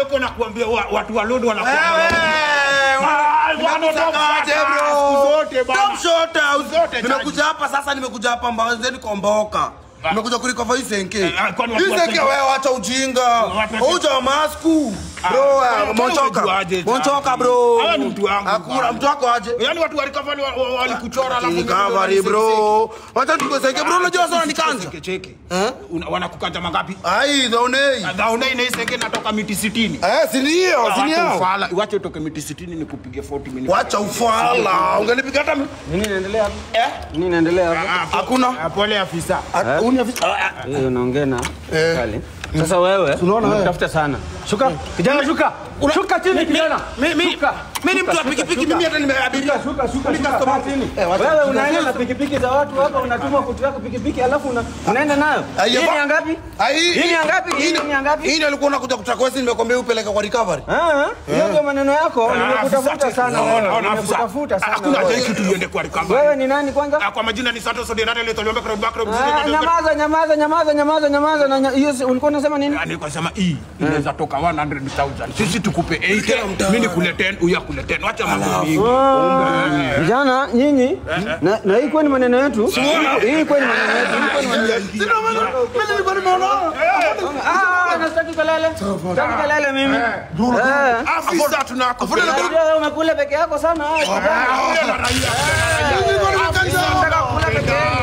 Teko na kuambia watu wa Lodwar wanakuambia. Wanatakaje bro? Zote bana. Top shot out. Nimekuja hapa sasa nimekuja hapa Mbazeni Komboka. Nimekuja kurecover hii senke. Hii senke wewe acha ujinga. Uja masku. Bro, monchoka bro. Hawa ni mtu wangu. Hakuna mtu wako aje. Yaani watu wa recovery walikuchora alafu recovery bro. Wacha tukosenke bro unajua sana nikanja. Cheki. Wanakukanja mangapi? Ai, dhaonei. Dhaonei na isenge natoka miti 60. Si ndio, si ndio. Wacha utoke miti 60 nikupige 40 minutes. Wacha ufala. Ungenipiga hata nini inaendelea hapa? Nini inaendelea hapa? Hakuna. Pole afisa. Uni afisa. Yeye unaongea na kali. Sasa wewe unatafuta sana. Shuka. Kijana shuka. Shuka chini kijana. Mimi ni mtu wa pikipiki mimi hata nimeabiria. Shuka chini. Wewe unaenda na pikipiki za watu hapa unatuma kutu yako pikipiki alafu unaenda nayo. Hii ni ngapi? Hii ni ngapi? Hii alikuwa unakuja kutakwesi nimekwambia upeleke kwa recovery. Hiyo ndio maneno yako nimekutafuta sana wewe. Nimekutafuta sana. Hakuna haja kitu tuende kwa recovery. Wewe ni nani kwanza? Kwa majina ni Santos Odinade ile tuliomba kwa background. Nyamaza. Hiyo ulikuwa unasema nini? Nilikuwa nasema hii inaweza toka 100,000. Sisi tukupe 8, mimi nikule 10, huyu akule 10. Acha mambo mingi. Vijana nyinyi na hii kwani maneno yetu? Hii kwani maneno yetu? Sina maneno. Mimi nilikuwa nimeona. Nataki kalele mimi. Afisa tunakufuta. Wewe umekula peke yako sana. Nataka kula peke yako.